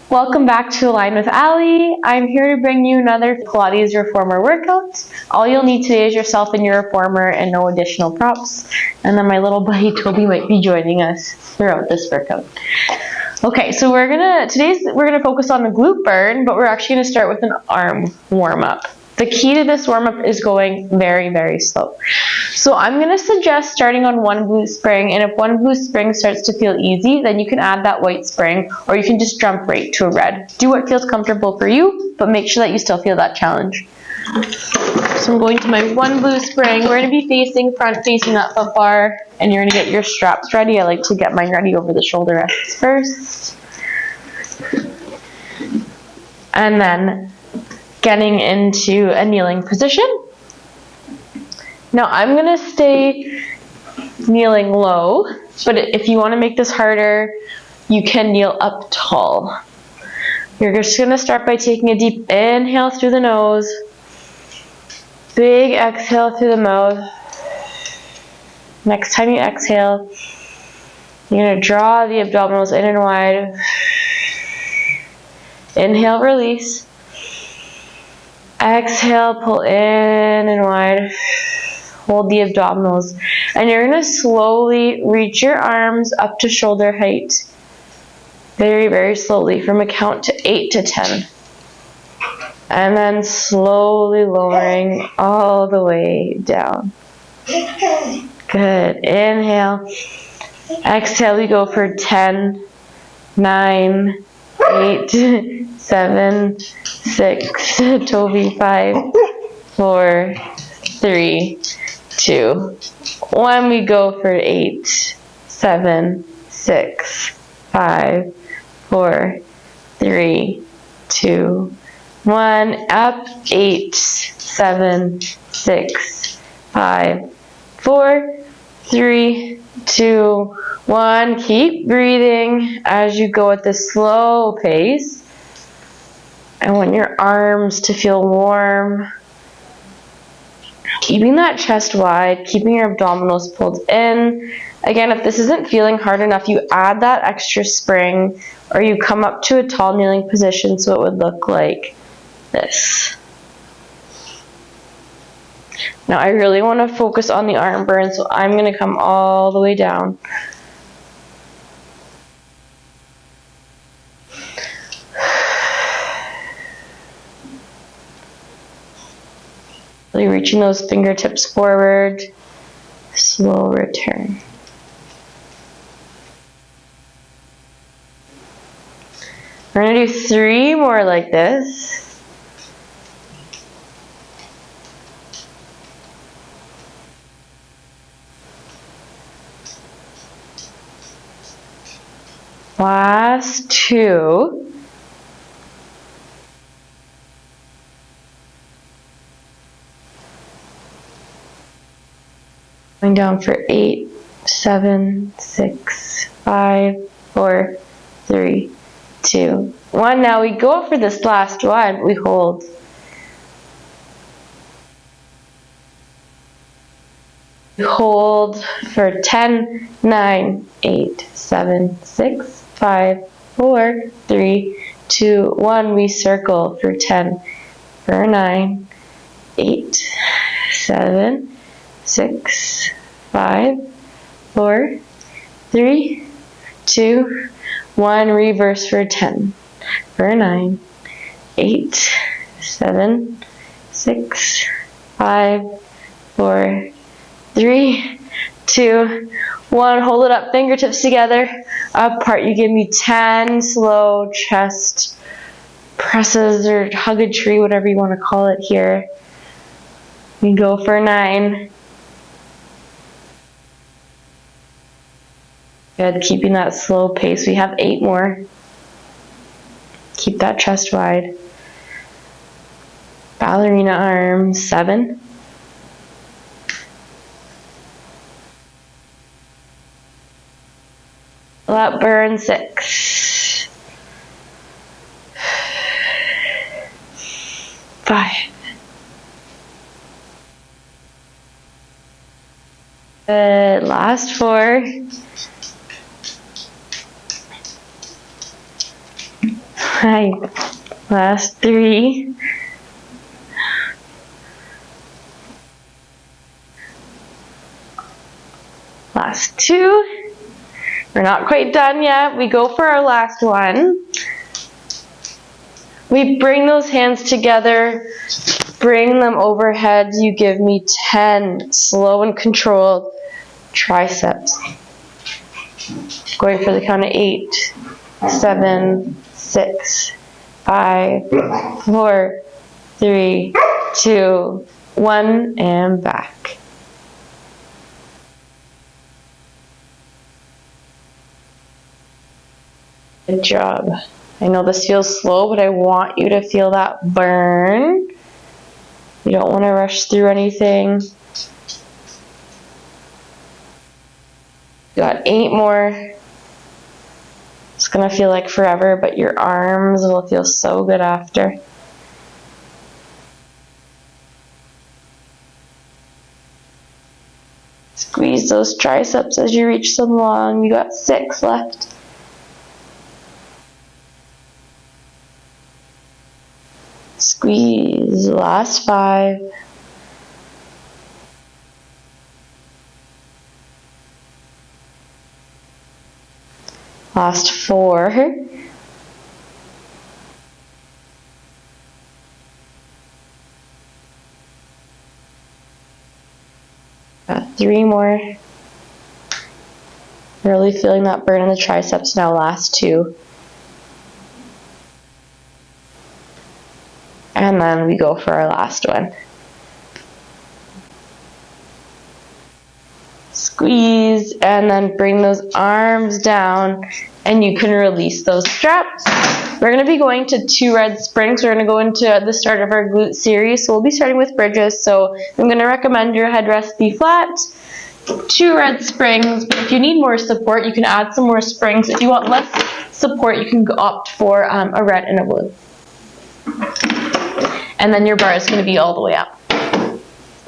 Welcome back to Align with Ali. I'm here to bring you another Pilates Reformer workout. All you'll need today is yourself and your reformer and no additional props. And then my little buddy Toby might be joining us throughout this workout. Okay, so we're gonna focus on the glute burn, but we're actually gonna start with an arm warm up. The key to this warm up is going very, very slow. So I'm gonna suggest starting on one glute spring, and if one glute spring starts to feel easy, then you can add that white spring, or you can just jump right to a red. Do what feels comfortable for you, but make sure that you still feel that challenge. So I'm going to my one glute spring. We're gonna be front facing that foot bar, and you're gonna get your straps ready. I like to get mine ready over the shoulder rests first. And then getting into a kneeling position. Now I'm gonna stay kneeling low, but if you wanna make this harder, you can kneel up tall. You're just gonna start by taking a deep inhale through the nose, big exhale through the mouth. Next time you exhale, you're gonna draw the abdominals in and wide. Inhale, release. Exhale, pull in and wide. Hold the abdominals. And you're going to slowly reach your arms up to shoulder height. Very, very slowly from a count to 8 to 10. And then slowly lowering all the way down. Good. Inhale. Exhale, we go for 10, 9, 8, 7, 6, Toby, 5, 4, 3, 2, 1. We go for 8, 7, 6, 5, 4, 3, 2, 1. Up, 8, 7, 6, 5, 4, 3, 2, 1. Keep breathing as you go at this slow pace. I want your arms to feel warm. Keeping that chest wide, keeping your abdominals pulled in. Again, if this isn't feeling hard enough, you add that extra spring, or you come up to a tall kneeling position so it would look like this. Now I really want to focus on the arm burn, so I'm going to come all the way down. Really reaching those fingertips forward. Slow return. We're going to do 3 more like this. Last 2. Going down for 8, 7, 6, 5, 4, 3, 2, 1. Now we go for this last one. We hold. We hold for 10, 9, 8, 7, 6, 5, 4, 3, 2, 1. We circle for 10, for 9, 8, 7, 6, 5, 4, 3, 2, 1. Reverse for 10, for 9, 8, 7, 6, 5, 4, 3, 2, 1. Hold it up, fingertips together, apart. You give me 10 slow chest presses or hug a tree, whatever you want to call it here. We go for 9. Good, keeping that slow pace. We have 8 more. Keep that chest wide. Ballerina arms, 7. Let burn, 6. 5. Good, last 4. 5, last 3, last 2. We're not quite done yet. We go for our last one. We bring those hands together, bring them overhead. You give me 10 slow and controlled triceps. Going for the count of 8, 7, 6, 5, 4, 3, 2, 1, and back. Good job. I know this feels slow, but I want you to feel that burn. You don't want to rush through anything. You got 8 more. It's going to feel like forever, but your arms will feel so good after. Squeeze those triceps as you reach them long. You got 6 left. Squeeze, last 5. Last 4. Got 3 more. Really feeling that burn in the triceps now, last 2. And then we go for our last one. Squeeze, and then bring those arms down, and you can release those straps. We're going to be going to 2 red springs. We're going to go into the start of our glute series, so we'll be starting with bridges. So I'm going to recommend your headrest be flat, 2 red springs, but if you need more support, you can add some more springs. If you want less support, you can opt for a red and a blue. And then your bar is going to be all the way up.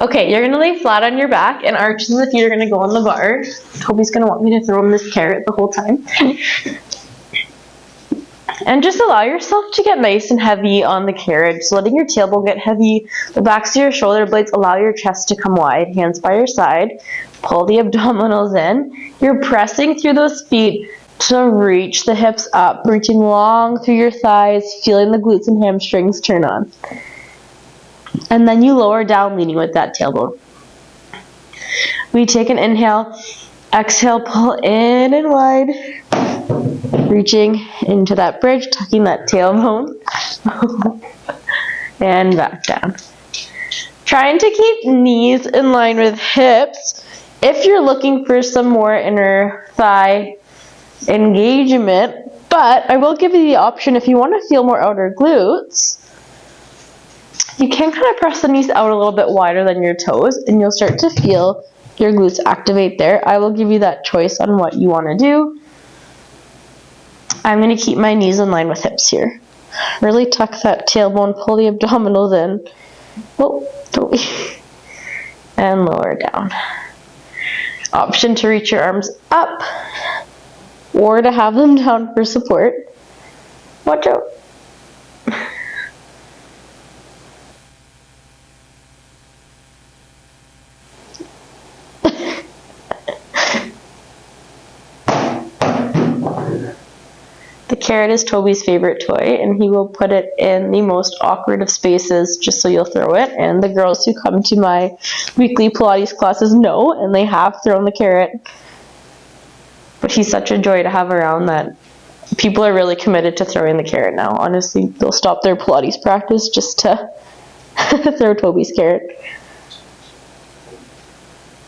Okay, you're going to lay flat on your back, and arches of the feet are going to go on the bar. Toby's going to want me to throw him this carrot the whole time. And just allow yourself to get nice and heavy on the carrot. So letting your tailbone get heavy, the backs of your shoulder blades, allow your chest to come wide, hands by your side. Pull the abdominals in. You're pressing through those feet to reach the hips up, reaching long through your thighs, feeling the glutes and hamstrings turn on. And then you lower down, leaning with that tailbone. We take an inhale, exhale, pull in and wide, reaching into that bridge, tucking that tailbone, and back down. Trying to keep knees in line with hips. If you're looking for some more inner thigh engagement, but I will give you the option if you want to feel more outer glutes. You can kind of press the knees out a little bit wider than your toes, and you'll start to feel your glutes activate there. I will give you that choice on what you want to do. I'm going to keep my knees in line with hips here. Really tuck that tailbone, pull the abdominals in. Oh, and lower down. Option to reach your arms up or to have them down for support. Watch out. The carrot is Toby's favorite toy, and he will put it in the most awkward of spaces just so you'll throw it. And the girls who come to my weekly Pilates classes know, and they have thrown the carrot. But he's such a joy to have around that people are really committed to throwing the carrot now. Honestly, they'll stop their Pilates practice just to throw Toby's carrot.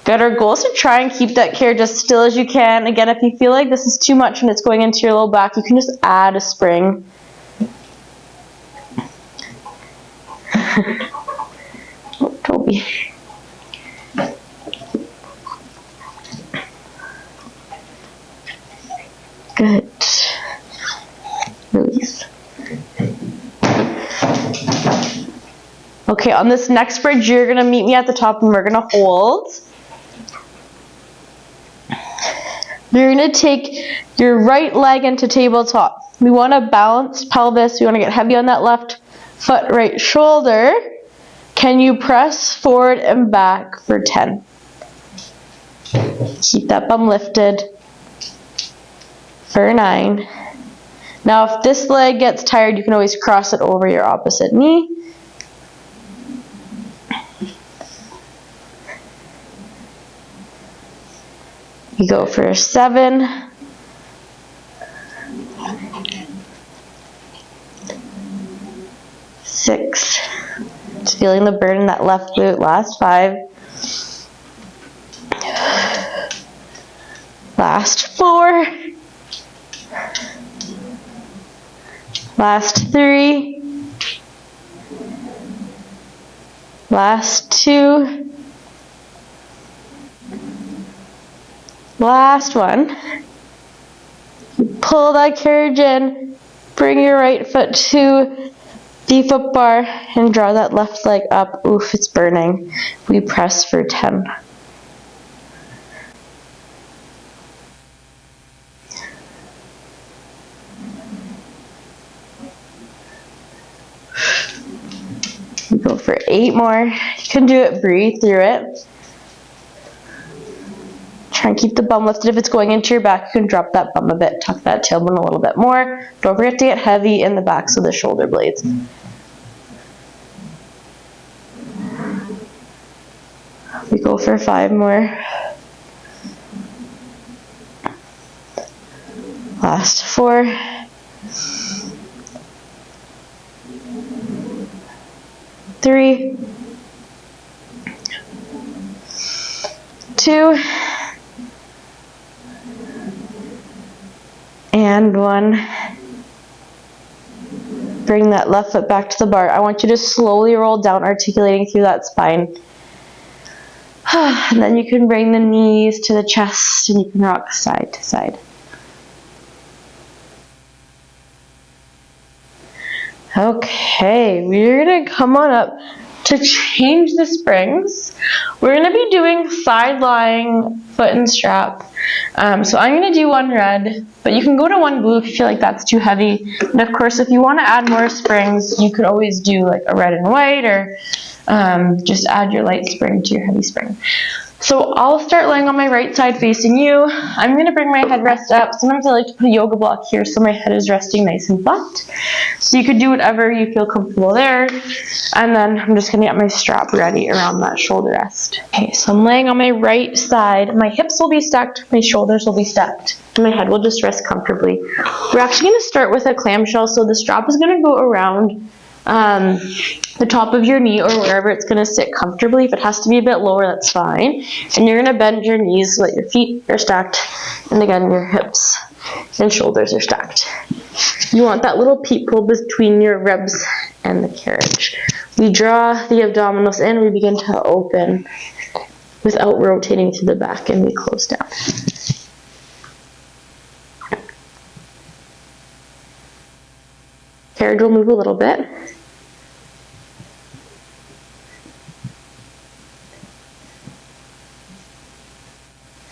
Good. Our goal is to try and keep that carrot as still as you can. Again, if you feel like this is too much and it's going into your low back, you can just add a spring. Oh, Toby. Good. Release. Okay, on this next bridge, you're going to meet me at the top and we're going to hold. You're going to take your right leg into tabletop. We want a balanced pelvis. We want to get heavy on that left foot, right shoulder. Can you press forward and back for 10? Keep that bum lifted for 9. Now, if this leg gets tired, you can always cross it over your opposite knee. You go for 7. 6. Just feeling the burn in that left glute. Last 5. Last 4. Last 3. Last 2. Last 1. Pull that carriage in. Bring your right foot to the foot bar and draw that left leg up. Oof, it's burning. We press for 10. We go for 8 more. You can do it, breathe through it. Try and keep the bum lifted. If it's going into your back, you can drop that bum a bit, tuck that tailbone a little bit more. Don't forget to get heavy in the backs of the shoulder blades. We go for 5 more. Last 4. 3. 2. And 1. Bring that left foot back to the bar. I want you to slowly roll down, articulating through that spine. And then you can bring the knees to the chest and you can rock side to side. Okay, we're going to come on up to change the springs. We're going to be doing side lying foot and strap. So I'm going to do 1 red, but you can go to 1 blue if you feel like that's too heavy. And of course, if you want to add more springs, you could always do like a red and white, or just add your light spring to your heavy spring. So I'll start laying on my right side facing you. I'm going to bring my headrest up. Sometimes I like to put a yoga block here so my head is resting nice and flat. So you could do whatever you feel comfortable there. And then I'm just going to get my strap ready around that shoulder rest. Okay, so I'm laying on my right side. My hips will be stacked, my shoulders will be stacked, and my head will just rest comfortably. We're actually going to start with a clamshell. So the strap is going to go around the top of your knee or wherever it's going to sit comfortably. If it has to be a bit lower, that's fine. And you're going to bend your knees so that your feet are stacked, and again your hips and shoulders are stacked. You want that little peephole between your ribs and the carriage. We draw the abdominals in, we begin to open without rotating to the back, and we close down. Carriage will move a little bit.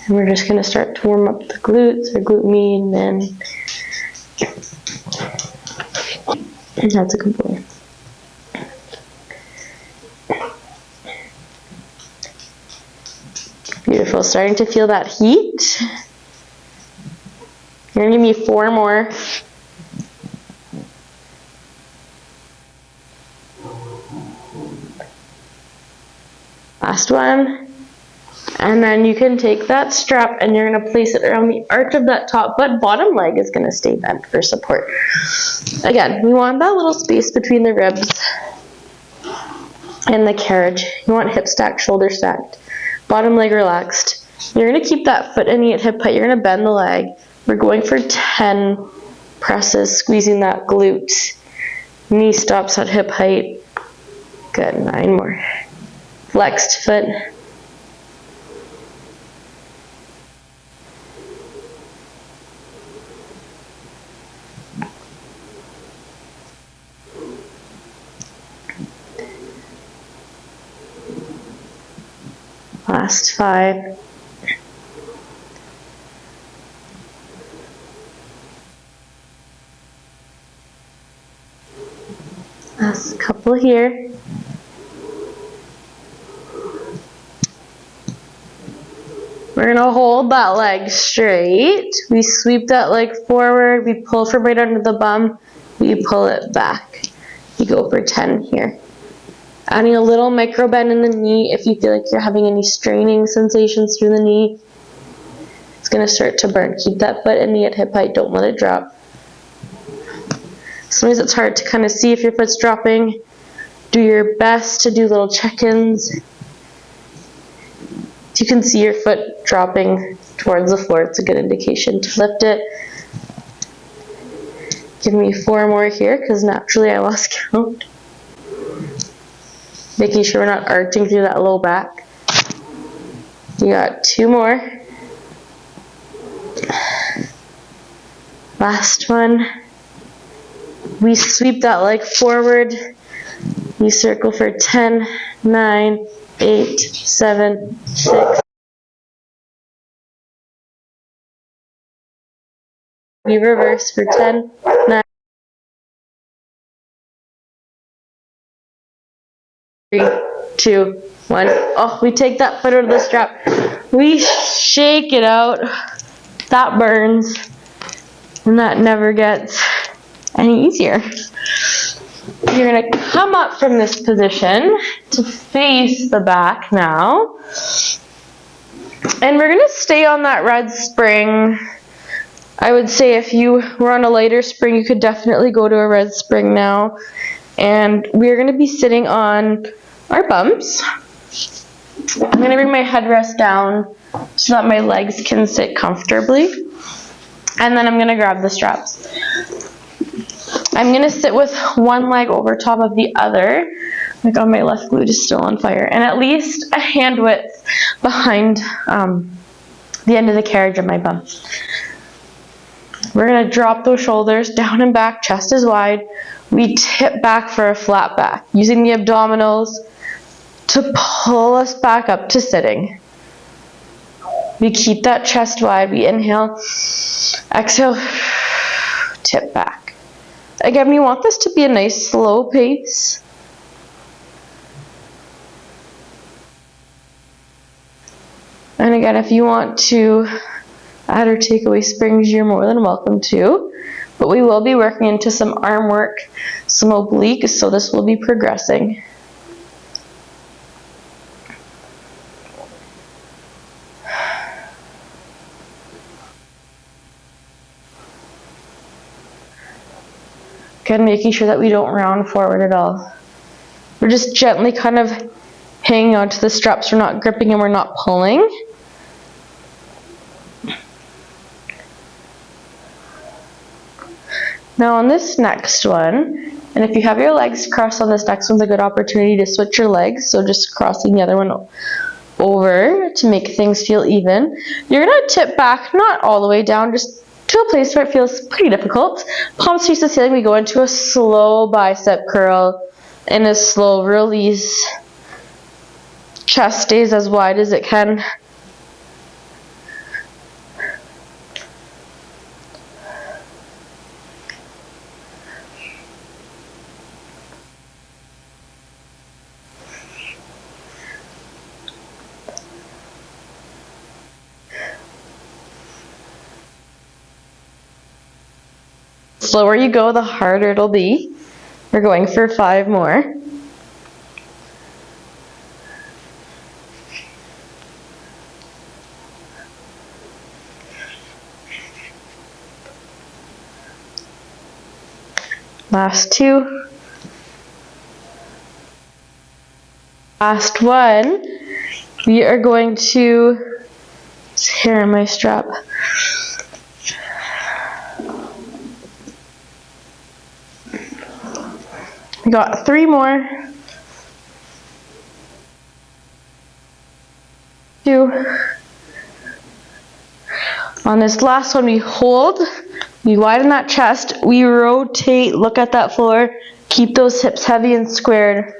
And we're just going to start to warm up the glutes, or 𝗔𝗕𝗊𝗵, and that's a good boy. Beautiful. Starting to feel that heat. You're going to give me 4 more. Last one. And then you can take that strap and you're going to place it around the arch of that top, but bottom leg is going to stay bent for support. Again, we want that little space between the ribs and the carriage. You want hip stacked, shoulder stacked, bottom leg relaxed. You're going to keep that foot knee at hip height. You're going to bend the leg. We're going for 10 presses, squeezing that glute. Knee stops at hip height. Good, 9 more. Flexed foot. Last 5. Last couple here. We're gonna hold that leg straight. We sweep that leg forward. We pull from right under the bum. We pull it back. We go for 10 here. Adding a little micro bend in the knee if you feel like you're having any straining sensations through the knee. It's gonna start to burn. Keep that foot and knee at hip height. Don't let it drop. Sometimes it's hard to kind of see if your foot's dropping. Do your best to do little check-ins. If you can see your foot dropping towards the floor, it's a good indication to lift it. Give me 4 more here, because naturally I lost count. Making sure we're not arching through that low back. You got 2 more. Last one. We sweep that leg forward. We circle for 10, 9, 8, 7, 6. We reverse for 10, 9, 3, 2, 1. Oh, we take that foot out of the strap. We shake it out. That burns. And that never gets any easier. You're going to come up from this position to face the back now. And we're going to stay on that red spring. I would say if you were on a lighter spring, you could definitely go to a red spring now. And we're going to be sitting on our bums. I'm going to bring my headrest down so that my legs can sit comfortably. And then I'm going to grab the straps. I'm going to sit with one leg over top of the other. My God, my left glute is still on fire. And at least a hand width behind the end of the carriage of my bum. We're going to drop those shoulders down and back, chest is wide. We tip back for a flat back, using the abdominals to pull us back up to sitting. We keep that chest wide. We inhale, exhale, tip back. Again, we want this to be a nice slow pace. And again, if you want to add or take away springs, you're more than welcome to. But we will be working into some arm work, some obliques, so this will be progressing. Again, making sure that we don't round forward at all. We're just gently kind of hanging onto the straps. We're not gripping and we're not pulling. Now on this next one, and if you have your legs crossed on this next one's a good opportunity to switch your legs. So just crossing the other one over to make things feel even. You're going to tip back, not all the way down, just to a place where it feels pretty difficult. Palms face the ceiling, we go into a slow bicep curl and a slow release. Chest stays as wide as it can. The slower you go, the harder it'll be. We're going for 5 more. Last 2. Last one. We are going to, it's here in my strap. We got 3 more. 2. On this last one, we hold, we widen that chest, we rotate, look at that floor, keep those hips heavy and squared.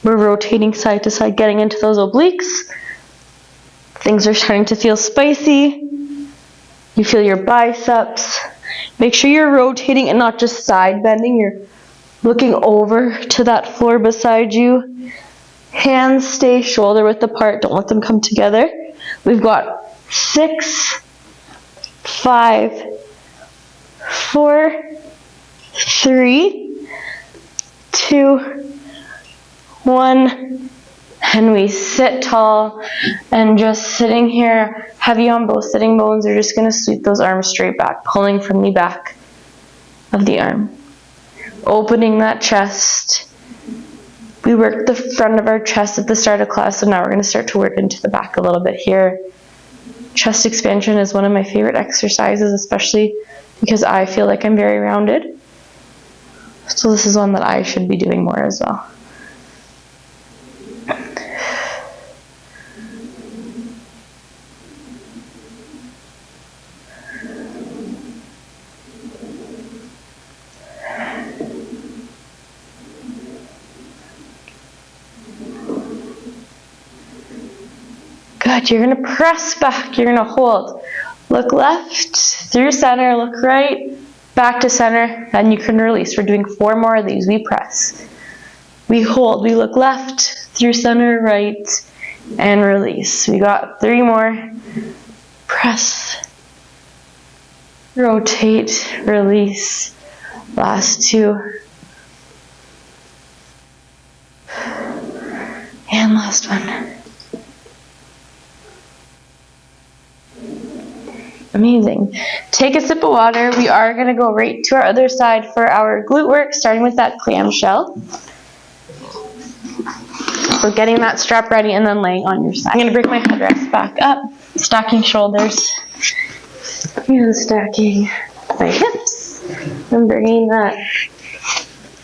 We're rotating side to side, getting into those obliques. Things are starting to feel spicy. You feel your biceps. Make sure you're rotating and not just side bending. You're Looking over to that floor beside you. Hands stay shoulder width apart. Don't let them come together. We've got 6, 5, 4, 3, 2, 1. And we sit tall, and just sitting here, heavy on both sitting bones. We're just going to sweep those arms straight back, pulling from the back of the arm. Opening that chest. We worked the front of our chest at the start of class, so now we're going to start to work into the back a little bit here. Chest expansion is one of my favorite exercises, especially because I feel like I'm very rounded. So this is one that I should be doing more as well. Good, you're gonna press back, you're gonna hold. Look left, through center, look right, back to center, and you can release. We're doing 4 more of these. We press. We hold, we look left, through center, right, and release. We got 3 more. Press, rotate, release. Last 2. And last one. Amazing. Take a sip of water. We are going to go right to our other side for our glute work, starting with that clamshell. So getting that strap ready and then laying on your side. I'm going to bring my headrest back up, stacking shoulders, and stacking my hips, and bringing that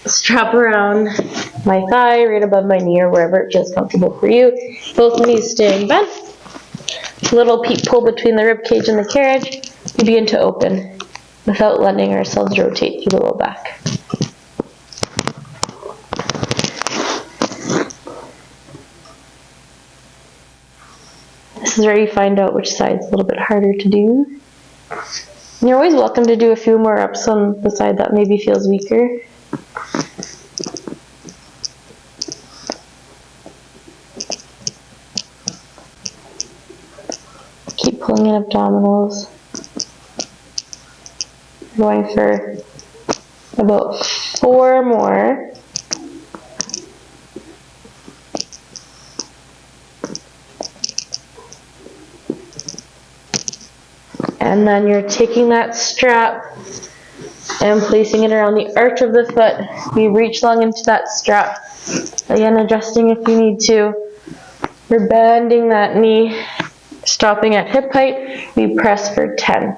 strap around my thigh, right above my knee, or wherever it feels comfortable for you. Both knees staying bent. Little peep pull between the rib cage and the carriage. We begin to open without letting ourselves rotate through the low back. This is where you find out which side's a little bit harder to do. And you're always welcome to do a few more reps on the side that maybe feels weaker. Keep pulling in abdominals. Going for about 4 more. And then you're taking that strap and placing it around the arch of the foot. We reach long into that strap. Again, adjusting if you need to. We're bending that knee. Stopping at hip height, we press for 10.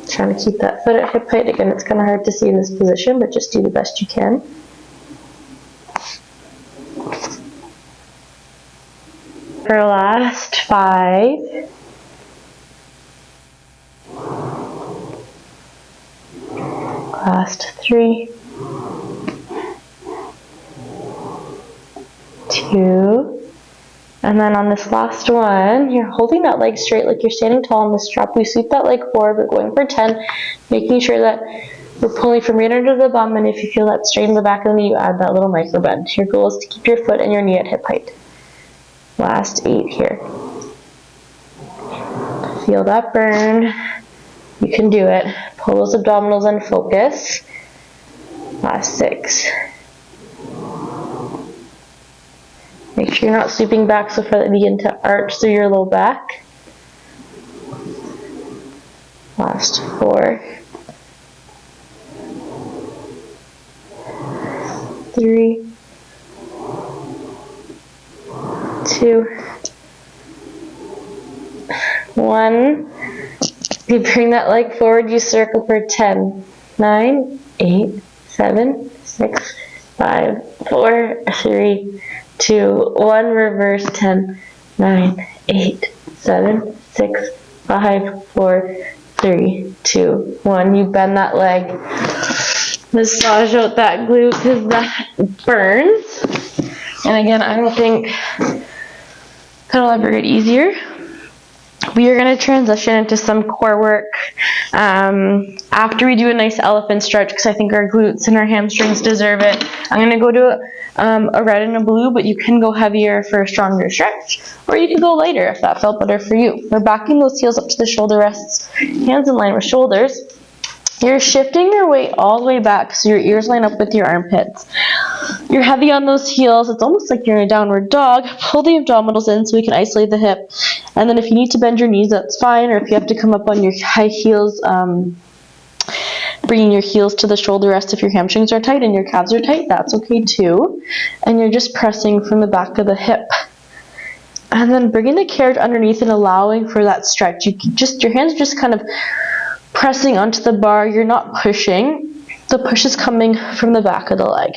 Trying to keep that foot at hip height. Again, it's kind of hard to see in this position, but just do the best you can. For last 5. Last 3, 2, and then on this last one, you're holding that leg straight like you're standing tall on the strap. We sweep that leg forward, we're going for 10, making sure that we're pulling from right under the bum, and if you feel that strain in the back of the knee, you add that little micro bend. Your goal is to keep your foot and your knee at hip height. Last 8 here. Feel that burn. You can do it. Pull those abdominals and focus. Last 6. Make sure you're not sweeping back so far that you begin to arch through your low back. Last 4. 3. 2. 1. You bring that leg forward, you circle for 10, 9, 8, 7, 6, 5, 4, 3, 2, 1, reverse 10, 9, 8, 7, 6, 5, 4, 3, 2, 1. You bend that leg, massage out that glute because that burns. And again, I don't think that'll ever get easier. We are going to transition into some core work after we do a nice elephant stretch because I think our glutes and our hamstrings deserve it. I'm going to go to a red and a blue, but you can go heavier for a stronger stretch, or you can go lighter if that felt better for you. We're backing those heels up to the shoulder rests, hands in line with shoulders. You're shifting your weight all the way back so your ears line up with your armpits. You're heavy on those heels. It's almost like you're in a downward dog. Pull the abdominals in so we can isolate the hip. And then if you need to bend your knees, that's fine. Or if you have to come up on your high heels, bringing your heels to the shoulder rest if your hamstrings are tight and your calves are tight, that's okay too. And you're just pressing from the back of the hip. And then bringing the carriage underneath and allowing for that stretch. Your hands are just kind of pressing onto the bar. You're not pushing. The push is coming from the back of the leg.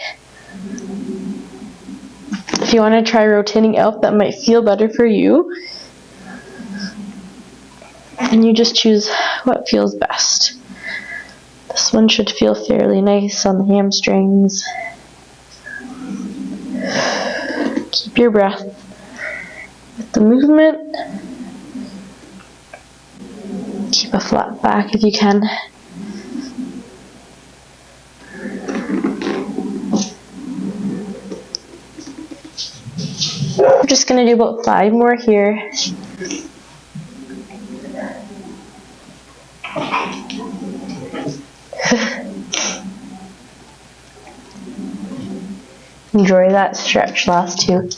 If you want to try rotating out, that might feel better for you. And you just choose what feels best. This one should feel fairly nice on the hamstrings. Keep your breath with the movement. Keep a flat back if you can. We're just going to do about 5 more here. Enjoy that stretch, last 2.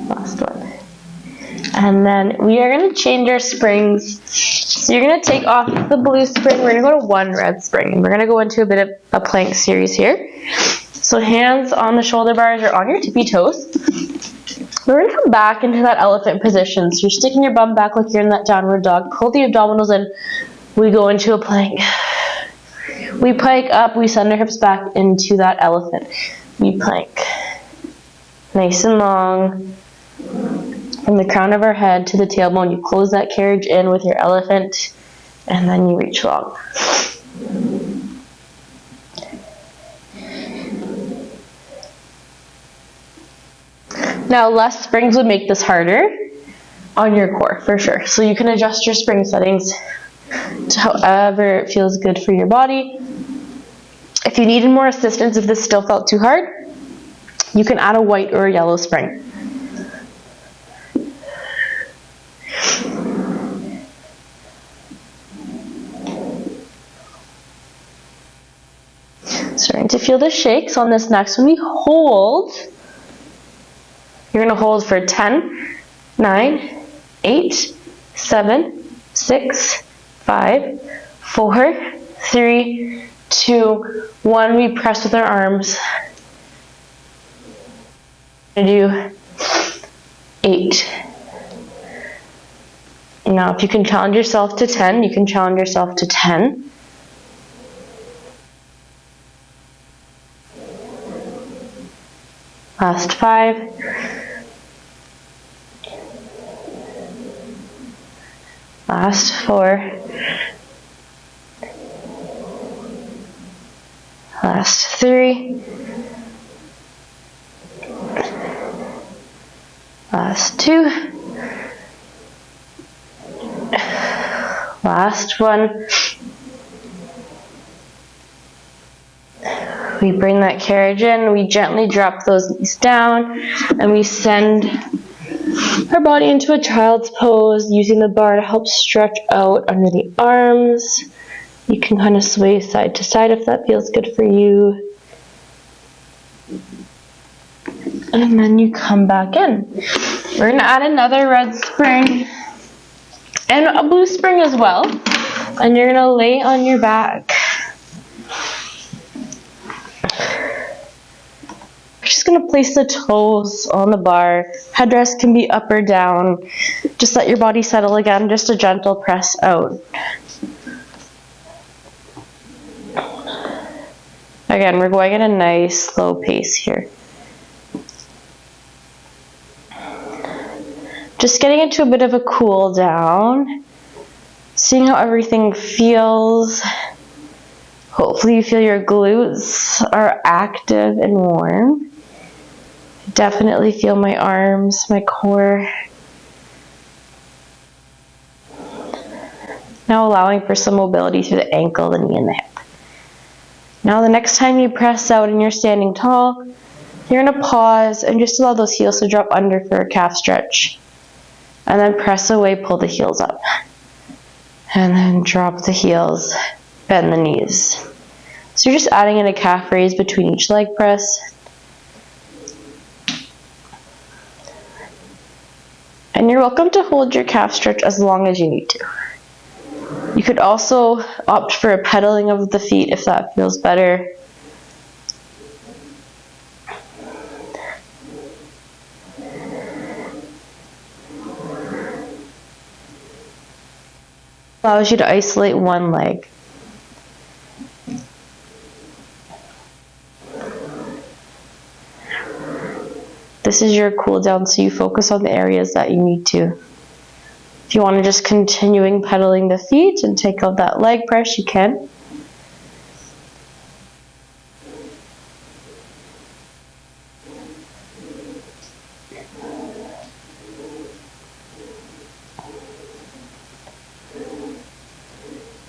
Last one. And then we are going to change our springs. So you're going to take off the blue spring. We're going to go to 1 red spring. And we're going to go into a bit of a plank series here. So hands on the shoulder bars or on your tippy toes. We're going to come back into that elephant position. So you're sticking your bum back like you're in that downward dog. Pull the abdominals in. We go into a plank. We pike up. We send our hips back into that elephant. We plank. Nice and long. From the crown of our head to the tailbone, you close that carriage in with your elephant, and then you reach long. Now, less springs would make this harder on your core, for sure. So you can adjust your spring settings to however it feels good for your body. If you needed more assistance, if this still felt too hard, you can add a white or a yellow spring. Starting to feel the shakes on this next one. We hold. You're going to hold for 10, 9, 8, 7, 6, 5, 4, 3, 2, 1. We press with our arms. We're going to do 8. Now, if you can challenge yourself to 10, you can challenge yourself to 10. Last 5. Last 4. Last 3. Last 2. Last 1. We bring that carriage in, we gently drop those knees down, and we send our body into a child's pose, using the bar to help stretch out under the arms. You can kind of sway side to side if that feels good for you. And then you come back in. We're going to add another red spring and a blue spring as well. And you're going to lay on your back. We're just going to place the toes on the bar. Headrest can be up or down. Just let your body settle again. Just a gentle press out. Again, we're going at a nice slow pace here. Just getting into a bit of a cool down. seeing how everything feels. Hopefully you feel your glutes are active and warm. Definitely feel my arms, my core. Now allowing for some mobility through the ankle, the knee, and the hip. Now the next time you press out and you're standing tall, you're going to pause and just allow those heels to drop under for a calf stretch. And then press away, pull the heels up. And then drop the heels, bend the knees. So you're just adding in a calf raise between each leg press. And you're welcome to hold your calf stretch as long as you need to. You could also opt for a pedaling of the feet if that feels better. Allows you to isolate one leg. This is your cool down, so you focus on the areas that you need to. If you want to just continuing pedaling the feet and take out that leg press, you can.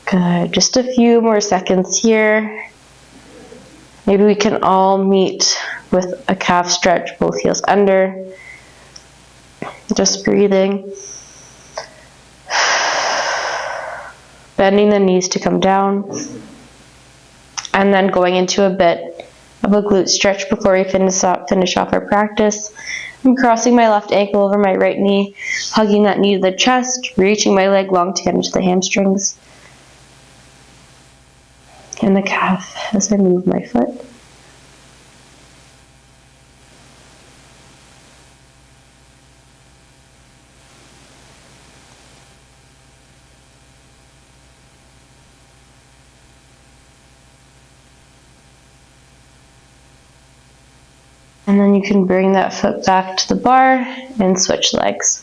Good, just a few more seconds here. Maybe we can all meet with a calf stretch, both heels under. Just breathing. Bending the knees to come down. And then going into a bit of a glute stretch before we finish off our practice. I'm crossing my left ankle over my right knee, hugging that knee to the chest, reaching my leg long to get into the hamstrings and the calf as I move my foot. And then you can bring that foot back to the bar and switch legs.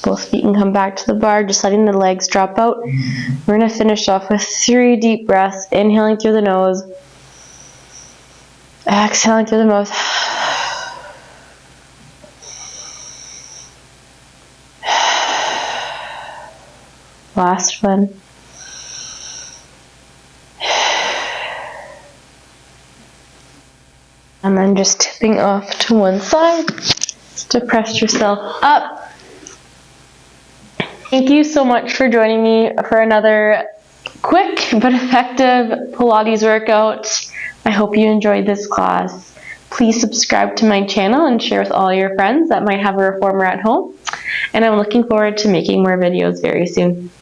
Both feet can come back to the bar, just letting the legs drop out. We're going to finish off with 3 deep breaths, inhaling through the nose, exhaling through the mouth. Last one. And then just tipping off to one side to press yourself up. Thank you so much for joining me for another quick but effective Pilates workout. I hope you enjoyed this class. Please subscribe to my channel and share with all your friends that might have a reformer at home. And I'm looking forward to making more videos very soon.